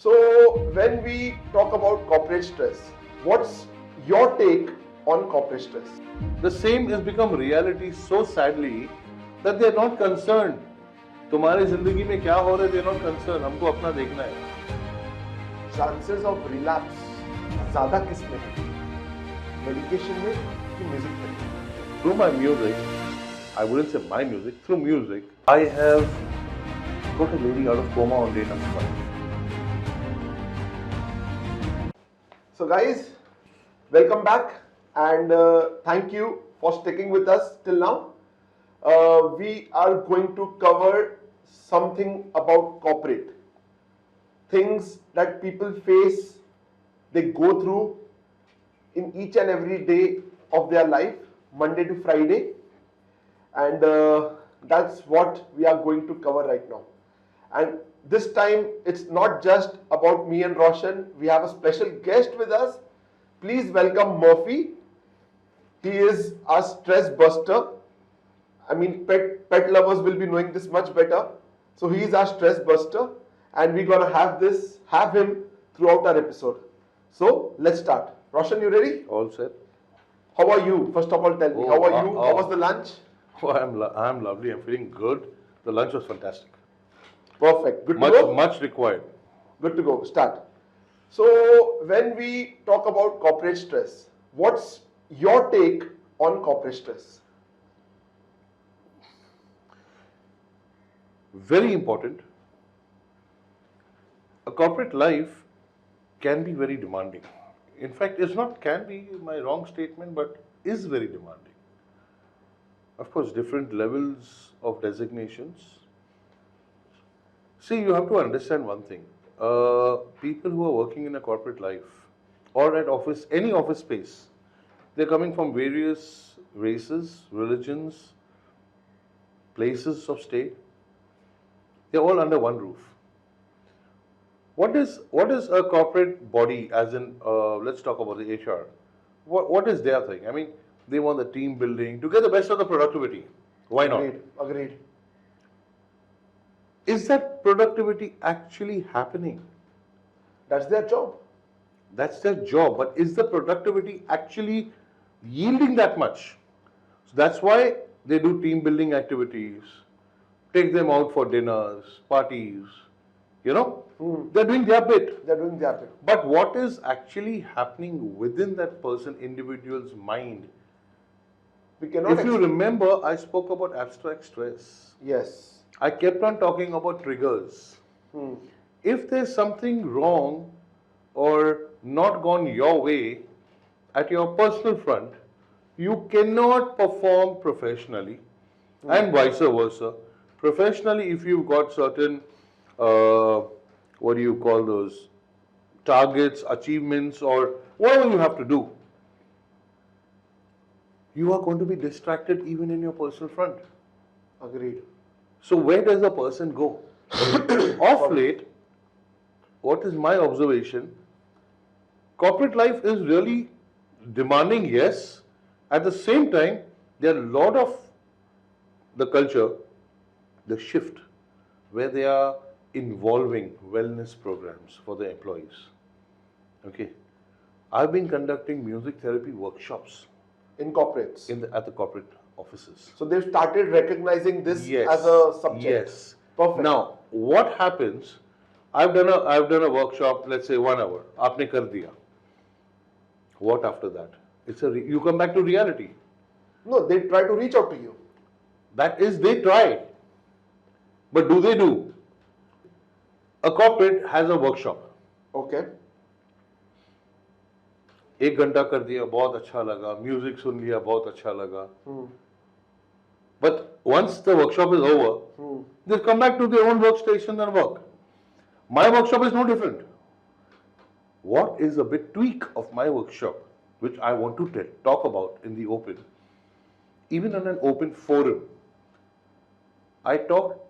So, when we talk about corporate stress, what's your take on corporate stress? The same has become reality so sadly that they are not concerned. तुम्हारी जिंदगी में क्या हो रहा है, they are not concerned. हमको अपना देखना है. Chances of relapse ज़्यादा किस में है? Medication में कि music में? Through my music, I wouldn't say my music, through music, I have got a lady out of coma on day number 5. So guys, welcome back and thank you for sticking with us till now. We are going to cover something about corporate. Things that people face, they go through in each and every day of their life, Monday to Friday. And that's what we are going to cover right now. And this time, it's not just about me and Roshan. We have a special guest with us. Please welcome Murphy. He is a stress buster. I mean, pet lovers will be knowing this much better. So he is our stress buster, and we're gonna have him throughout our episode. So let's start. Roshan, you ready? All set. How are you? First of all, tell me. How are you? How was the lunch? Oh, I'm lovely. I'm feeling good. The lunch was fantastic. Perfect. Good to go? Much required. Good to go. Start. So, when we talk about corporate stress, what's your take on corporate stress? Very important. A corporate life can be very demanding. In fact, it's not can be my wrong statement, but is very demanding. Of course, different levels of designations. See, you have to understand one thing. People who are working in a corporate life or at office, any office space, they're coming from various races, religions, places of stay. They're all under one roof. What is a corporate body, as in, let's talk about the HR. What is their thing? I mean, they want the team building to get the best of the productivity. Why not? Agreed. Is that productivity actually happening? That's their job. That's their job, but is the productivity actually yielding that much? So that's why they do team building activities, take them out for dinners, parties, They're doing their bit. They're doing their bit. But what is actually happening within that person, individual's mind? We cannot. If you remember, I spoke about abstract stress. Yes. I kept on talking about triggers. If there's something wrong or not gone your way at your personal front, you cannot perform professionally and vice versa. Professionally, if you've got certain, what do you call those, targets, achievements, or whatever you have to do, you are going to be distracted even in your personal front. Agreed. So where does the person go? Of late, what is my observation? Corporate life is really demanding, yes. At the same time, there are a lot of the culture, the shift, where they are involving wellness programs for the employees. Okay. I've been conducting music therapy workshops in corporates. At the corporate offices. So they've started recognizing this as a subject. Yes. Perfect. Now, what happens? I've done a workshop, let's say 1 hour. Aapne kar diya. What after that? You come back to reality. No, they try to reach out to you. That is, they try. But do they do? A corporate has a workshop. Okay. 1 घंटा कर दिया, बहुत अच्छा लगा. Music सुन लिया, बहुत अच्छा लगा. But once the workshop is over, they come back to their own workstation and work. My workshop is no different. What is a bit tweak of my workshop, which I want to talk about in the open, even in an open forum? I talk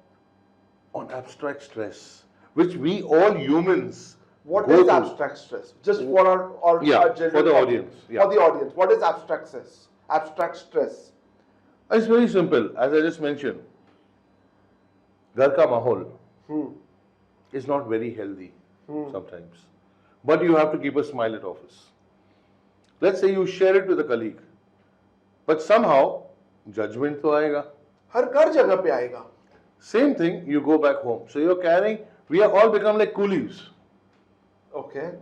on abstract stress, which we all humans. What is abstract stress? Just for our general for the audience. Yeah. For the audience, what is abstract stress? Abstract stress. It's very simple. As I just mentioned, घर का माहौल is not very healthy. sometimes. But you have to keep a smile at office. Let's say you share it with a colleague. But somehow, judgment to aayega. हर जगह पे आएगा. Same thing, you go back home. So you're carrying, we are all become like coolies. Okay.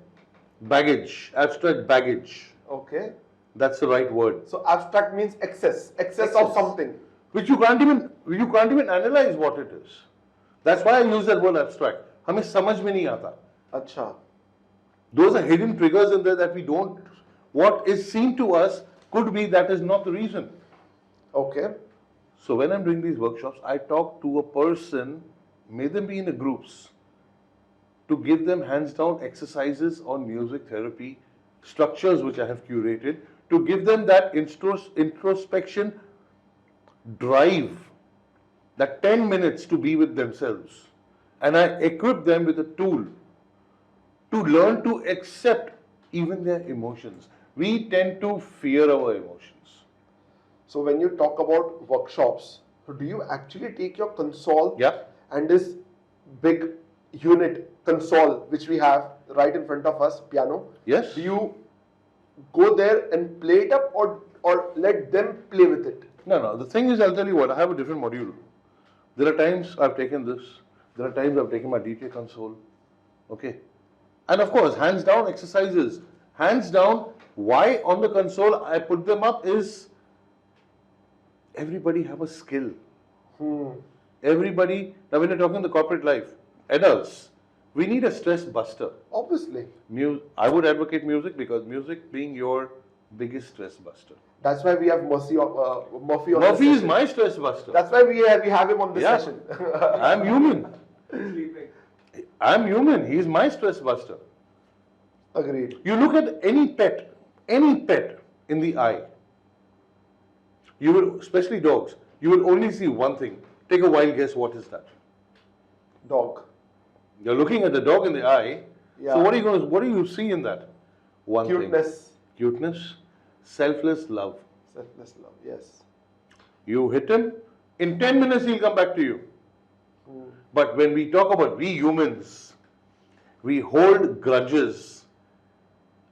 Baggage, abstract baggage. Okay. That's the right word. So abstract means excess of something. Which you can't even analyze what it is. That's why I use that word abstract. हमें समझ में नहीं आता. अच्छा. Those are hidden triggers in there that we don't. What is seen to us could be that is not the reason. Okay. So when I'm doing these workshops, I talk to a person, may them be in the groups, to give them hands-down exercises on music therapy, structures which I have curated, to give them that introspection drive, that 10 minutes to be with themselves. And I equip them with a tool to learn to accept even their emotions. We tend to fear our emotions. So when you talk about workshops, do you actually take your console and this big unit console which we have right in front of us, piano? Yes. Do you go there and play it up or let them play with it? No. The thing is, I'll tell you what, I have a different module. There are times I've taken this. There are times I've taken my DJ console. Okay. And of course, hands down exercises. Hands down, why on the console I put them up is everybody have a skill. Everybody, now when you're talking the corporate life, adults, we need a stress buster. Obviously. I would advocate music because music being your biggest stress buster. That's why we have Murphy on Murphy is my stress buster. That's why we have him on this session. I'm human. I'm human. He's my stress buster. Agreed. You look at any pet in the eye. You will, especially dogs, you will only see one thing. Take a wild guess, what is that? Dog. You're looking at the dog in the eye. Yeah. So what do you see in that? One Cuteness. thing. Cuteness. Selfless love. Selfless love, yes. You hit him, in 10 minutes he'll come back to you. But when we talk about we humans, we hold grudges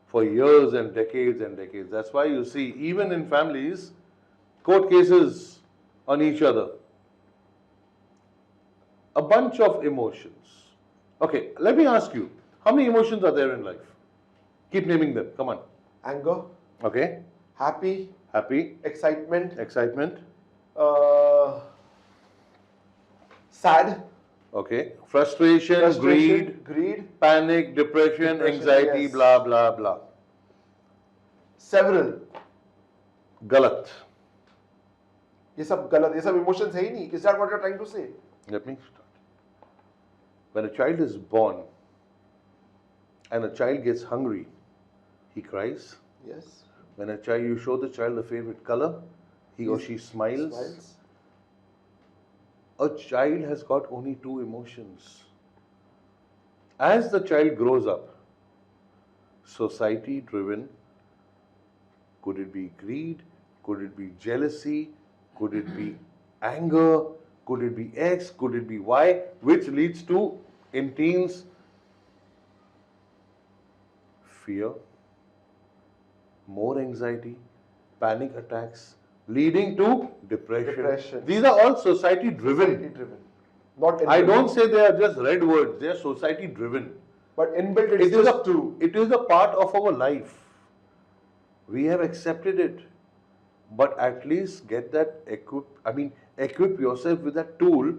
for years and decades and decades. That's why you see, even in families, court cases on each other. A bunch of emotions. Okay, let me ask you, how many emotions are there in life? Keep naming them, come on. Anger. Okay. Happy. Excitement. Sad. Okay. Frustration, greed, panic, depression, anxiety, yes. blah, blah, blah. Several. Galat. ये सब गलत, ये सब emotions है ही नहीं. Is that what you're trying to say? Let me start. When a child is born and a child gets hungry, he cries. Yes. When you show the child a favorite color, he or she smiles. A child has got only two emotions. As the child grows up, society driven, could it be greed? Could it be jealousy? Could it be anger? Could it be X? Could it be Y? Which leads to, in teens, fear, more anxiety, panic attacks, leading to depression. These are all society driven. Not I don't say they are just red words, they are society driven. But inbuilt it is true. It is a part of our life. We have accepted it. But at least get that equip yourself with that tool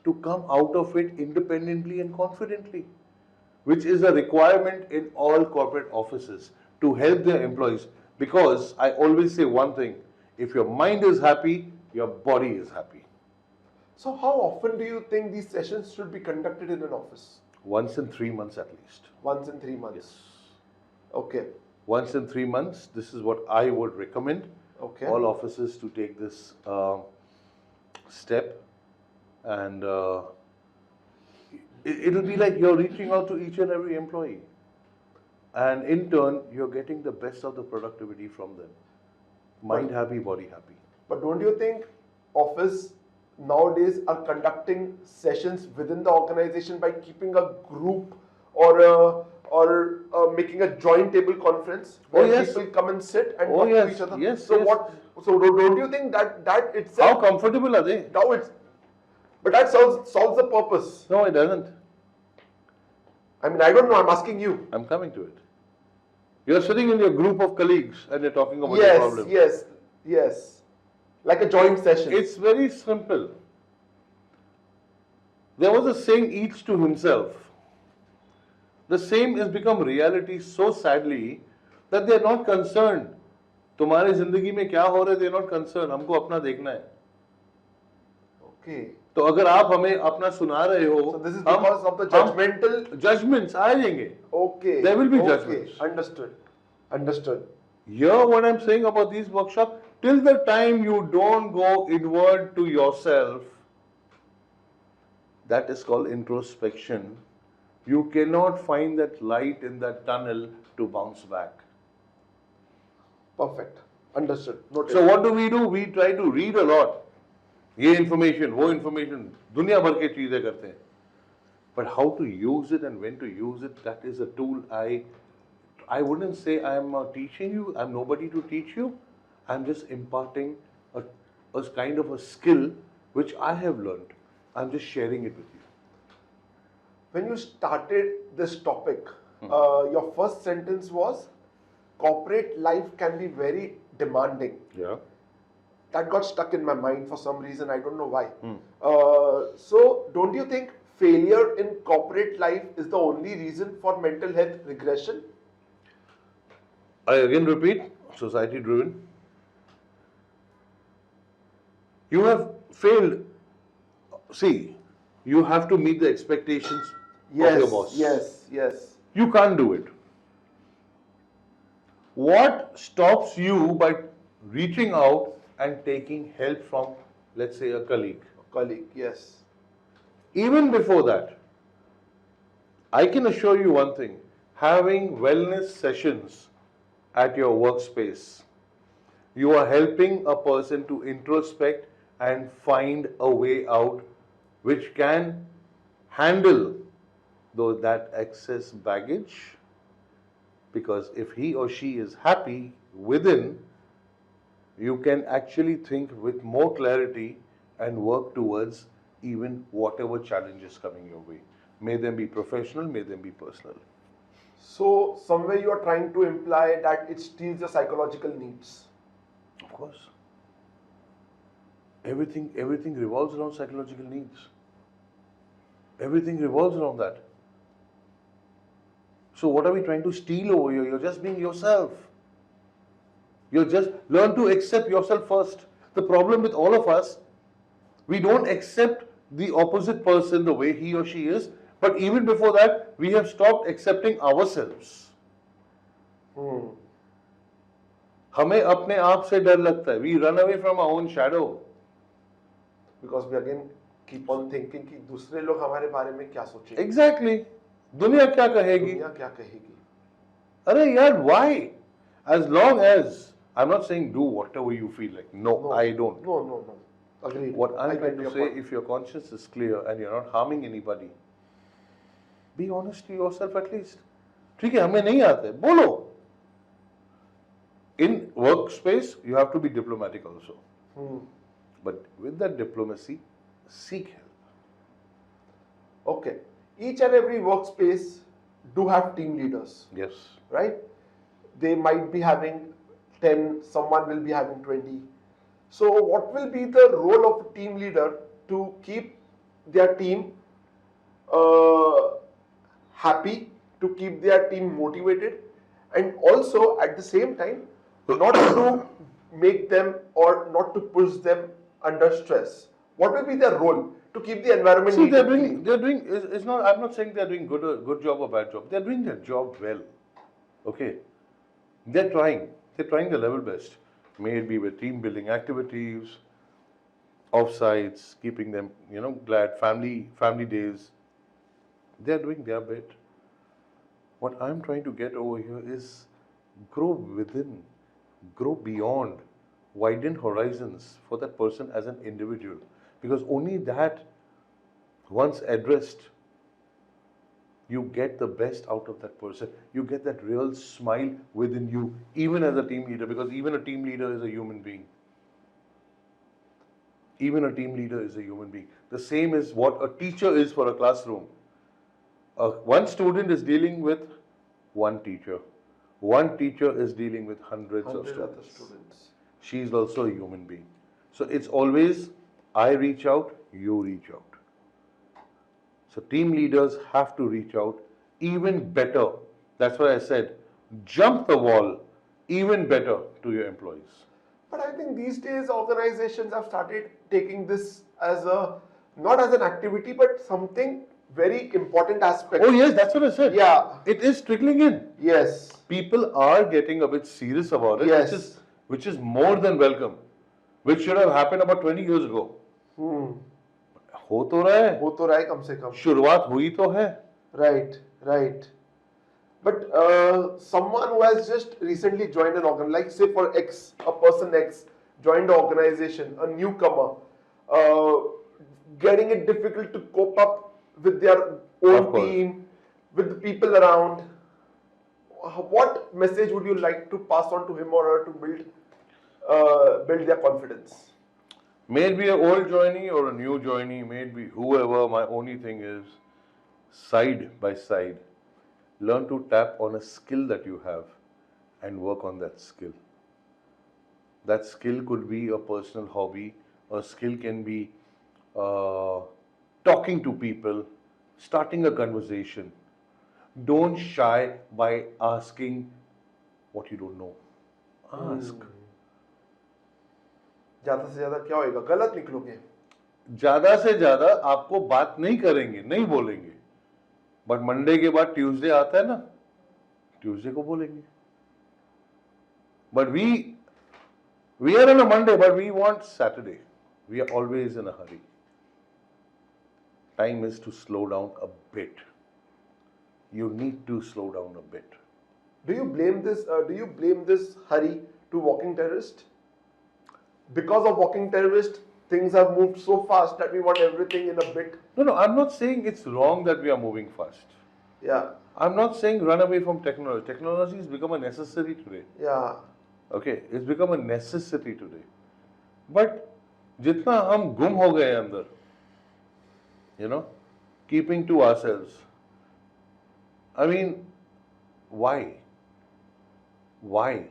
to come out of it independently and confidently, which is a requirement in all corporate offices to help their employees. Because I always say one thing, if your mind is happy, your body is happy. So how often do you think these sessions should be conducted in an office? Once in 3 months at least. Once in 3 months? Yes. Okay. Once in 3 months, this is what I would recommend. Okay. All offices to take this step, and it'll be like you're reaching out to each and every employee, and in turn you're getting the best of the productivity from them. Mind happy, body happy. But don't you think office nowadays are conducting sessions within the organization by keeping a group or making a joint table conference where yes. people come and sit and Oh talk to yes, each other. yes, So yes. what? So don't you think that How itself comfortable are they? now it's but that solves the purpose. No, it doesn't. I mean, I don't know. I'm asking you. I'm coming to it. You're sitting in your group of colleagues and you're talking about your Yes, problem. yes, yes. Like a joint session. It's very simple. There was a saying, each to himself. The same has become reality so sadly that they are not concerned. तुम्हारे जिंदगी में क्या हो रहा है, they are not concerned. हमको अपना देखना है. Okay. तो अगर आप हमें अपना सुना रहे हो, So this is because of the judgmental judgments आ जाएंगे. Okay. There will be okay. judgments. Understood. Understood. Here, what I'm saying about these workshops, till the time you don't go inward to yourself, that is called introspection. You cannot find that light in that tunnel to bounce back. Perfect. Understood. Noted. So what do? We try to read a lot. ये information, वो information, दुनिया भर के चीजें करते हैं. But how to use it and when to use it, that is a tool. I wouldn't say I'm teaching you. I'm nobody to teach you. I'm just imparting a kind of a skill which I have learned. I'm just sharing it with you. When you started this topic, your first sentence was, corporate life can be very demanding. Yeah. That got stuck in my mind for some reason. I don't know why. So, don't you think failure in corporate life is the only reason for mental health regression? I again repeat, society driven. You have failed. See, you have to meet the expectations of your boss. Yes. You can't do it. What stops you by reaching out and taking help from, let's say, a colleague? Colleague, yes. Even before that, I can assure you one thing, having wellness sessions at your workspace, you are helping a person to introspect and find a way out which can handle that excess baggage. Because if he or she is happy within, you can actually think with more clarity and work towards even whatever challenge is coming your way. May them be professional, may them be personal. So, somewhere you are trying to imply that it steals your psychological needs. Of course. Everything revolves around psychological needs. Everything revolves around that. So what are we trying to steal over here? You're just being yourself. You just learn to accept yourself first. The problem with all of us, we don't accept the opposite person the way he or she is, but even before that, we have stopped accepting ourselves. हमें अपने आप से डर लगता है. We run away from our own shadow. Because we again keep on thinking कि दूसरे लोग हमारे बारे में क्या सोचेंगे. Exactly. दुनिया क्या कहेगी? दुनिया क्या कहेगी? अरे यार, why? As long as, I'm not saying do whatever you feel like. No, I don't. No. Agreed. What I'm trying to say, point. if your conscience is clear and you're not harming anybody, be honest to yourself at least. ठीक है, हमें नहीं आता है, बोलो. In workspace, you have to be diplomatic also. But with that diplomacy, seek help. Okay. Each and every workspace do have team leaders. Yes. Right? They might be having 10, someone will be having 20. So what will be the role of a team leader to keep their team happy, to keep their team motivated, and also at the same time not to make them or not to push them under stress? What will be their role to keep the environment See, neat and clean? they're doing, it's not, I'm not saying they're doing good job or bad job. They're doing their job well. Okay. They're trying their level best. May it be with team building activities, offsites, keeping them, glad, family days. They're doing their bit. What I'm trying to get over here is grow within, grow beyond, widen horizons for that person as an individual. Because only that, once addressed, you get the best out of that person. You get that real smile within you, even as a team leader, because even a team leader is a human being. Even a team leader is a human being. The same is what a teacher is for a classroom. One student is dealing with one teacher. One teacher is dealing with hundreds of 100 other students. students. She is also a human being. So it's always I reach out, you reach out. So team leaders have to reach out even better. That's why I said jump the wall even better to your employees. But I think these days organizations have started taking this as a not as an activity but something very important aspect. Oh yes, that's what I said. Yeah. It is trickling in. Yes. People are getting a bit serious about it, Yes. which is more than welcome. Which should have happened about 20 years ago. हो तो रहा है. हो तो रहा है कम से कम. शुरुआत हुई तो है. Right, right. But someone who has just recently joined an organ, like say for X, a person X joined the organization, a newcomer, getting it difficult to cope up with their own team, with the people around. What message would you like to pass on to him or her to build their confidence? May it be an old joinee or a new joinee, may it be whoever, my only thing is side by side. Learn to tap on a skill that you have and work on that skill. That skill could be a personal hobby. A skill can be talking to people, starting a conversation. Don't shy by asking what you don't know. Ask. ज़्यादा से ज़्यादा क्या होएगा? गलत निकलोगे. ज़्यादा से ज़्यादा आपको बात नहीं करेंगे, नहीं बोलेंगे. बट मंडे के बाद ट्यूसडे आता है ना, ट्यूसडे को बोलेंगे. But we are on a Monday but we want Saturday. We are always in a hurry. Time is to slow down a bit. You need to slow down a bit. Do you blame this hurry to walking terrorist? Because of walking terrorist, things have moved so fast that we want everything in a bit. No, I'm not saying it's wrong that we are moving fast. Yeah. I'm not saying run away from technology. Technology has become a necessity today. Yeah. Okay, it's become a necessity today. But जितना हम गुम हो गए अंदर, keeping to ourselves. I mean, why? Why?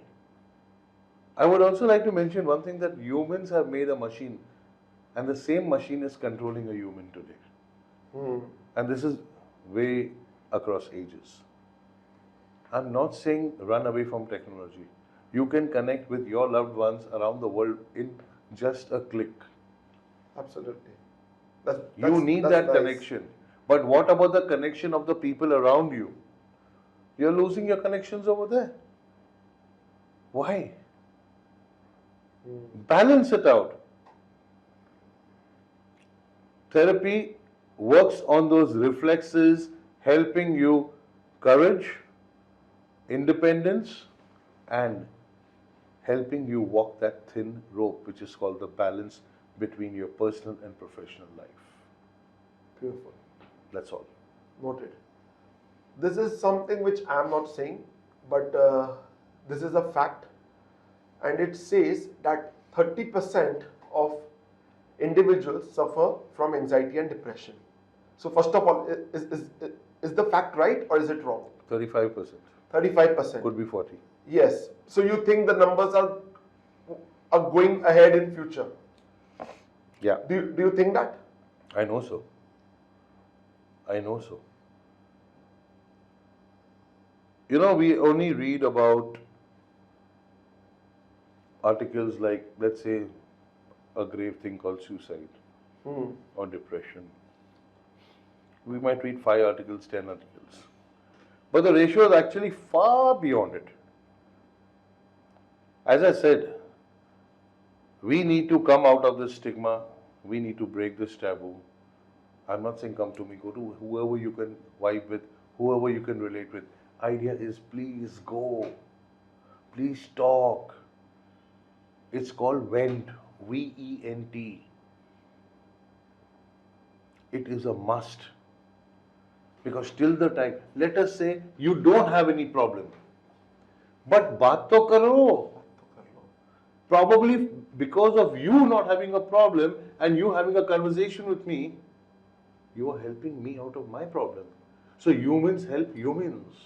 I would also like to mention one thing, that humans have made a machine, and the same machine is controlling a human today. And this is way across ages. I'm not saying run away from technology. You can connect with your loved ones around the world in just a click. Absolutely. You need that nice connection. But what about the connection of the people around you? You're losing your connections over there. Why? Balance it out. Therapy works on those reflexes, helping you courage, independence, and helping you walk that thin rope, which is called the balance between your personal and professional life. Beautiful. That's all. Noted. This is something which I am not saying, but this is a fact, and it says that 30% of individuals suffer from anxiety and depression. So first of all, is the fact right or is it wrong? 35%. 35%. Could be 40. Yes. So you think the numbers are going ahead in future? Yeah. Do you think that? I know so. I know so. We only read about articles like, let's say, a grave thing called suicide or depression. We might read 5 articles, 10 articles. But the ratio is actually far beyond it. As I said, we need to come out of this stigma. We need to break this taboo. I'm not saying come to me, go to whoever you can vibe with, whoever you can relate with. Idea is please go. Please talk. It's called vent, V-E-N-T. It is a must. Because till the time, let us say you don't have any problem, but baat to karo. Probably because of you not having a problem and you having a conversation with me, you are helping me out of my problem. So humans help humans.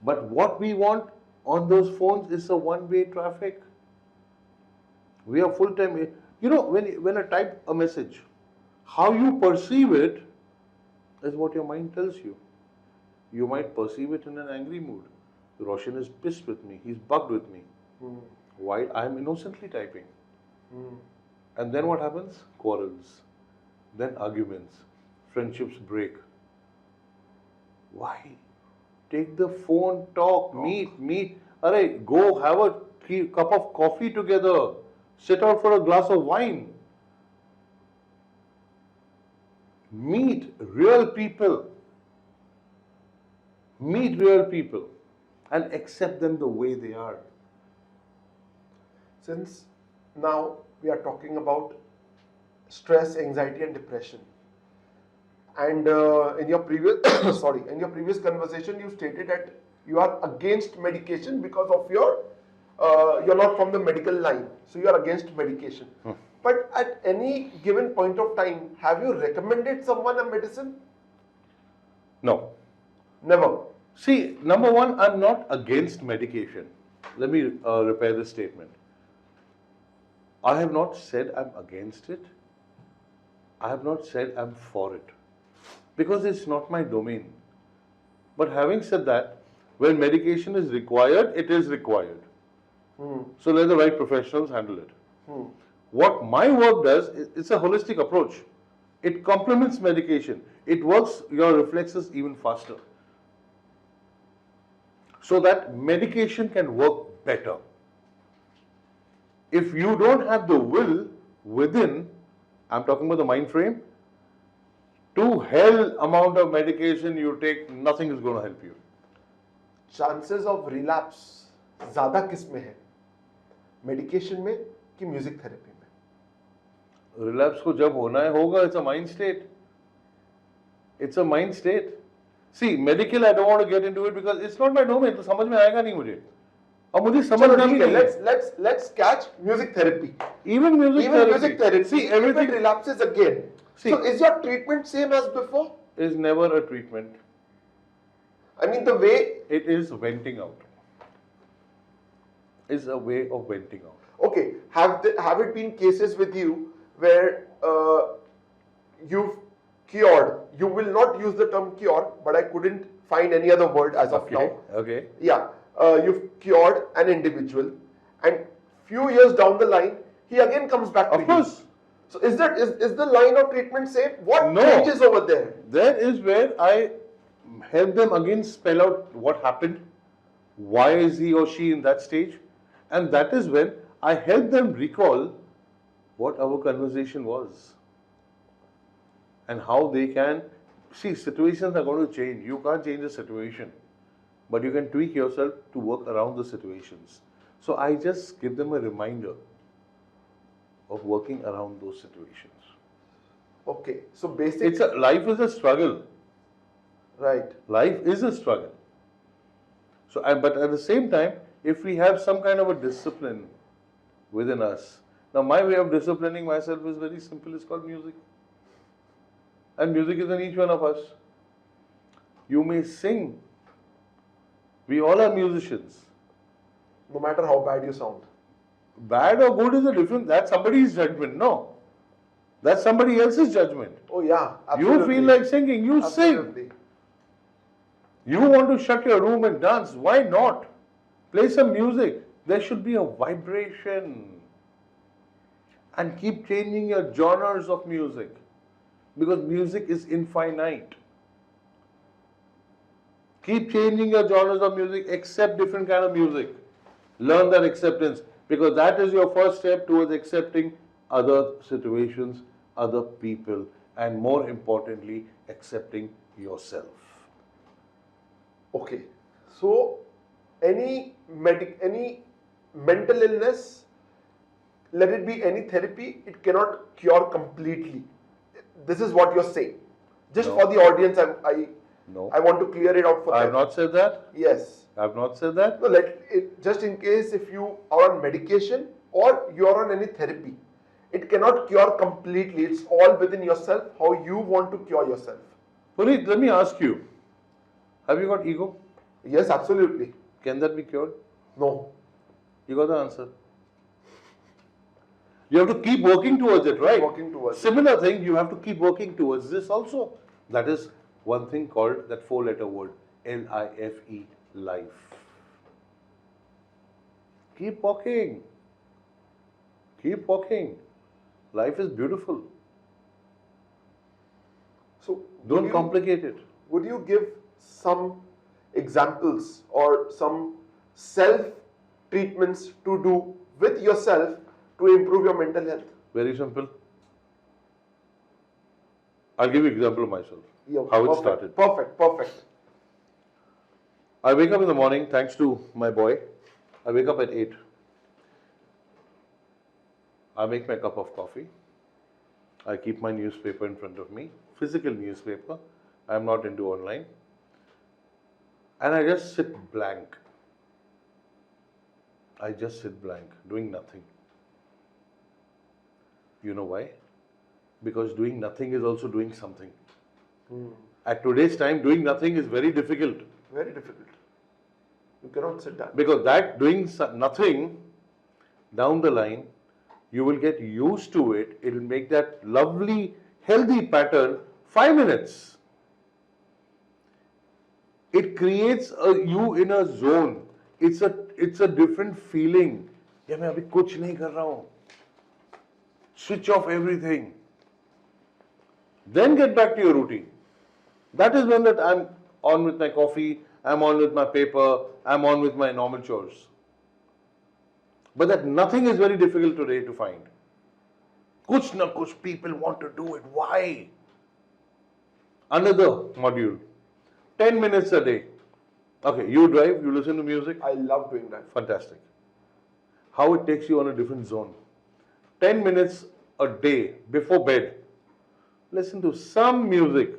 But what we want on those phones is a one-way traffic. We are full-time. You know, when I type a message, how you perceive it is what your mind tells you. You might perceive it in an angry mood. Roshan is pissed with me. He's bugged with me. While I am innocently typing. And then what happens? Quarrels. Then arguments. Friendships break. Why? Take the phone, talk, meet. Alright, go have a cup of coffee together. Sit out for a glass of wine. Meet real people. Meet real people and accept them the way they are. Since now we are talking about stress, anxiety, and depression, and in your previous in your previous conversation, you stated that you are against medication because of your you're not from the medical line, so you are against medication. But at any given point of time, have you recommended someone a medicine? No. Never. See, number one, I'm not against medication. Let me repair this statement. I have not said I'm against it. I have not said I'm for it. Because it's not my domain. But having said that, when medication is required, it is required. So let the right professionals handle it. What my work does, it's a holistic approach. It complements medication. It works your reflexes even faster. So that medication can work better. If you don't have the will within, I'm talking about the mind frame, to hell amount of medication you take, nothing is going to help you. Chances of relapse ज़्यादा किस में है? Medication में कि music therapy में? Relapse को जब होना है होगा. It's a mind state. It's a mind state. See, medical I don't want to get into it because it's not my domain. तो समझ में आएगा नहीं मुझे. अब मुझे समझना भी नहीं है. Let's catch music therapy. Even music therapy. See, everything relapses again. See, so is your treatment same as before? Is never a treatment. I mean the way it is venting out. Is a way of venting out. Okay, have it been cases with you where you've cured? You will not use the term cure, but I couldn't find any other word as of now. Okay. Yeah, you've cured an individual, and few years down the line, he again comes back to you. Of course. So is the line of treatment same? What changes over there? There is where I help them again spell out what happened, why is he or she in that stage, and that is when I help them recall what our conversation was and how they can see situations are going to change. You can't change the situation, but you can tweak yourself to work around the situations. So I just give them a reminder of working around those situations. Okay, so basically, life is a struggle. Right. Life is a struggle. So, but at the same time, if we have some kind of a discipline within us, now my way of disciplining myself is very simple. It's called music, and music is in each one of us. You may sing. We all are musicians. No matter how bad you sound. Bad or good is a different. That's somebody's judgment. No, that's somebody else's judgment. Oh yeah, absolutely. You feel like singing, you absolutely. Sing. You want to shut your room and dance, why not? Play some music. There should be a vibration. And keep changing your genres of music. Because music is infinite. Keep changing your genres of music, accept different kind of music. Learn that acceptance. Because that is your first step towards accepting other situations, other people, and more importantly, accepting yourself. Okay, so any mental illness, let it be any therapy, it cannot cure completely. this is what you're saying. Just No. for the audience, No. I want to clear it out for I them. have not said that. Yes. I have not said that. No, let it, just in case if you are on medication or you are on any therapy, it cannot cure completely. It's all within yourself, how you want to cure yourself. Puneet, let me ask you. Have you got ego? Yes, absolutely. Can that be cured? No. You got the answer. You have to keep working towards it, right? Working towards it. Similar thing, you have to keep working towards this also. That is one thing called that four-letter word, L-I-F-E, life. Keep walking. Keep walking. Life is beautiful. So Don't complicate it. Would you give some examples or some self treatments to do with yourself to improve your mental health? Very simple. I'll give you an example of myself. Yeah, how it perfect, started. Perfect. I wake up in the morning, thanks to my boy. I wake up at 8. I make my cup of coffee. I keep my newspaper in front of me, physical newspaper. I'm not into online. And I just sit blank. I just sit blank, doing nothing. You know why? Because doing nothing is also doing something. At today's time, doing nothing is very difficult. Very difficult. You cannot sit down. Because that doing nothing, down the line, you will get used to it. It will make that lovely, healthy pattern 5 minutes. It creates you in a zone. It's a different feeling. Yeah, मैं अभी कुछ नहीं कर रहा हूँ. Switch off everything. Then get back to your routine. That is when that I'm on with my coffee, I'm on with my paper, I'm on with my normal chores. But that nothing is very difficult today to find. Kuch na kuch people want to do it. Why? Another module. 10 minutes a day. Okay, you drive, you listen to music. I love doing that. Fantastic. How it takes you on a different zone. 10 minutes a day before bed. Listen to some music,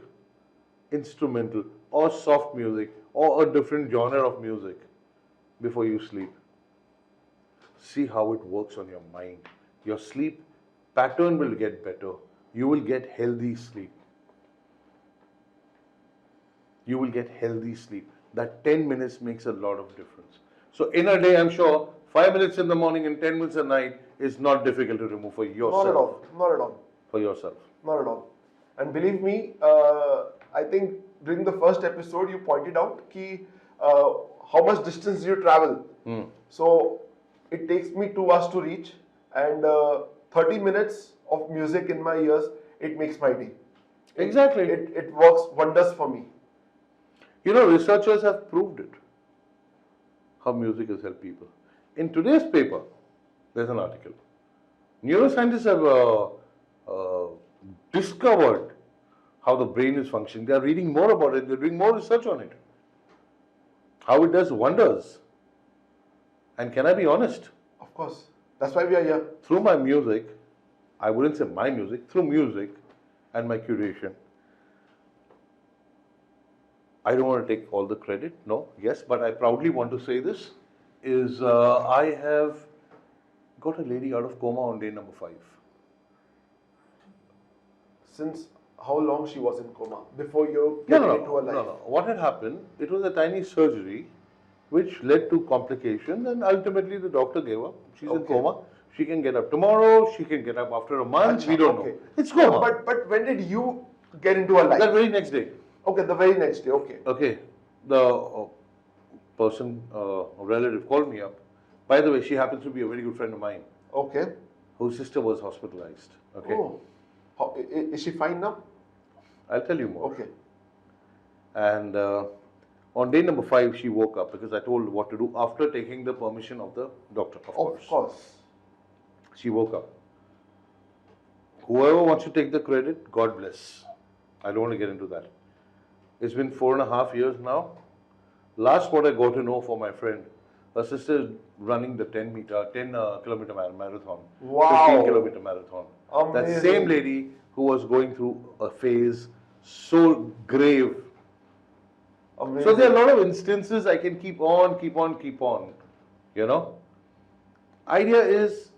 instrumental or soft music or a different genre of music before you sleep. See how it works on your mind. Your sleep pattern will get better. You will get healthy sleep. You will get healthy sleep. That 10 minutes makes a lot of difference. So in a day, I'm sure 5 minutes in the morning and 10 minutes at night is not difficult to remove for yourself. Not at all. Not at all. For yourself. Not at all. And believe me, I think during the first episode you pointed out how much distance you travel. So it takes me 2 hours to reach, and 30 minutes of music in my ears, it makes my day. Exactly. It works wonders for me. You know, researchers have proved it. How music has helped people. In today's paper, there's an article. Neuroscientists have discovered how the brain is functioning. They are reading more about it. They're doing more research on it. How it does wonders. And can I be honest? Of course. That's why we are here. Through my music, I wouldn't say my music, through music and my curation, I don't want to take all the credit, no, yes, but I proudly want to say this, is I have got a lady out of coma on day number 5. Since how long she was in coma? Before you get into her life? No. What had happened, it was a tiny surgery which led to complications, and ultimately the doctor gave up. She's in coma. She can get up tomorrow, she can get up after a month, we don't know. It's coma. But when did you get into her life? That very next day. Okay, the very next day, okay. Okay, the person, a relative called me up. By the way, she happens to be a very good friend of mine. Okay. Whose sister was hospitalized. Okay. Oh, is she fine now? I'll tell you more. Okay. And on day number 5, she woke up because I told her what to do after taking the permission of the doctor, of course. She woke up. Whoever wants to take the credit, God bless. I don't want to get into that. It's been 4.5 years now. Last what I got to know from my friend, her sister is running the 10 kilometer marathon. Wow. 15 kilometer marathon. Amazing. That same lady who was going through a phase so grave. Amazing. So there are a lot of instances I can keep on, you know. Idea is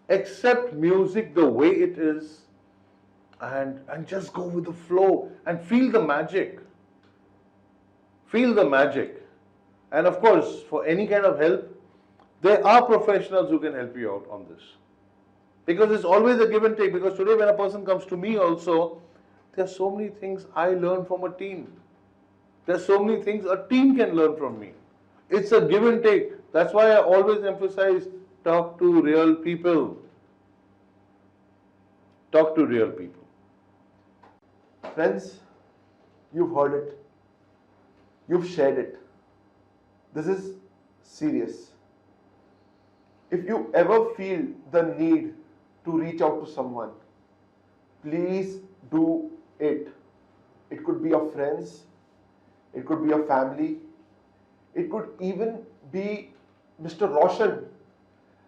accept music the way it is and just go with the flow and feel the magic. Feel the magic. And of course, for any kind of help, there are professionals who can help you out on this. Because it's always a give and take. Because today when a person comes to me also, there are so many things I learn from a team. There are so many things a team can learn from me. It's a give and take. That's why I always emphasize talk to real people. Talk to real people. Friends, you've heard it. You've shared it. This is serious. If you ever feel the need to reach out to someone, please do it. It could be your friends, it could be your family, it could even be Mr. Roshan.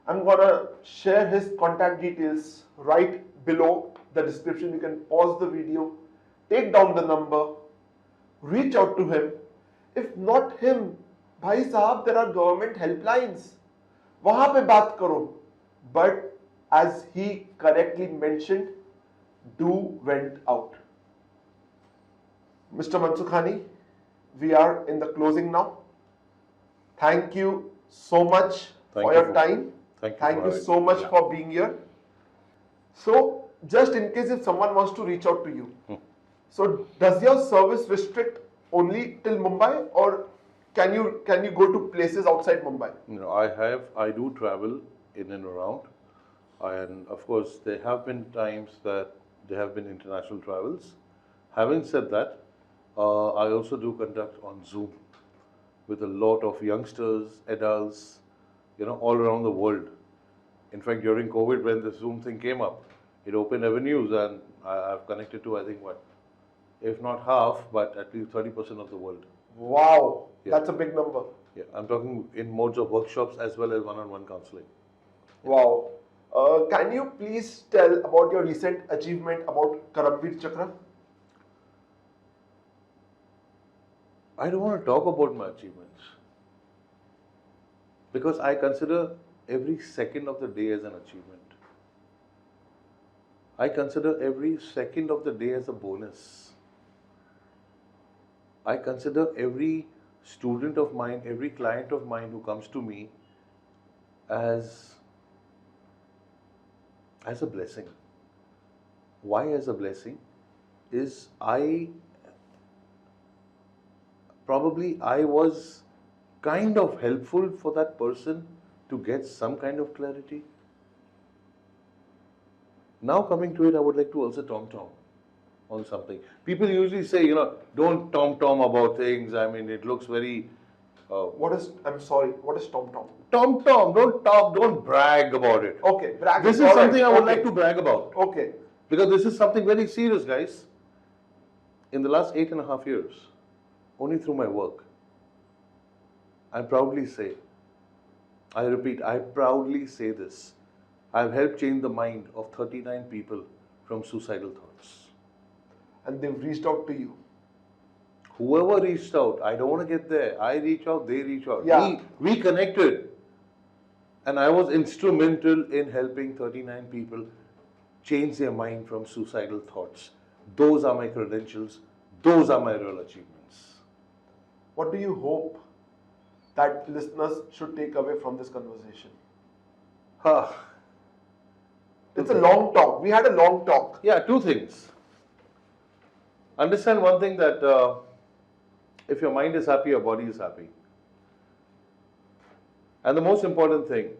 I'm gonna share his contact details right below the description. You can pause the video, take down the number, reach out to him. If not him, भाई साहब, there are government helplines. वहां पे बात करो. But as he correctly mentioned, do vent out. Mr. Mansukhani, we are in the closing now. Thank you so much for your time. Thank you so much for being here. So, just in case if someone wants to reach out to you, so does your service restrict only till Mumbai, or can you go to places outside Mumbai? No, I do travel in and around, and of course there have been times that there have been international travels. Having said that, I also do conduct on Zoom with a lot of youngsters, adults, all around the world. In fact, during COVID, when the Zoom thing came up, it opened avenues, and I've connected to, I think, if not half, but at least 30% of the world. Wow, Yeah. That's a big number. Yeah, I'm talking in modes of workshops as well as one-on-one counseling. Wow. Can you please tell about your recent achievement about Karamveer Chakra? I don't want to talk about my achievements because I consider every second of the day as an achievement. I consider every second of the day as a bonus. I consider every student of mine, every client of mine who comes to me as a blessing. Why as a blessing? Is I was kind of helpful for that person to get some kind of clarity. Now coming to it, I would like to also tom-tom on something. People usually say, don't tom-tom about things. I mean, it looks very... What is tom-tom? Tom-tom, don't talk, don't brag about it. Okay, brag. This is something I would like to brag about. Okay. Because this is something very serious, guys. In the last 8.5 years, only through my work, I proudly say, I repeat, I proudly say this, I've helped change the mind of 39 people from suicidal thoughts. And they've reached out to you. Whoever reached out, I don't want to get there. I reach out, they reach out. Yeah. We connected. And I was instrumental in helping 39 people change their mind from suicidal thoughts. Those are my credentials. Those are my real achievements. What do you hope that listeners should take away from this conversation? It's a long talk. We had a long talk. Yeah, two things. Understand one thing, that if your mind is happy, your body is happy. And the most important thing,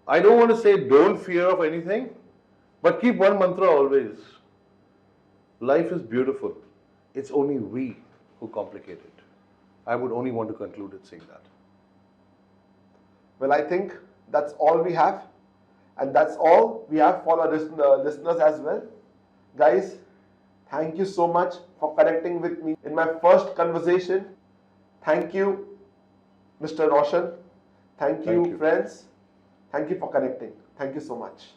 I don't want to say don't fear of anything, but keep one mantra always. Life is beautiful. It's only we who complicate it. I would only want to conclude it saying that. Well, I think that's all we have. And that's all we have for our listeners as well. Guys, thank you so much for connecting with me in my first conversation. Thank you, Mr. Roshan. Thank you, friends. Thank you for connecting. Thank you so much.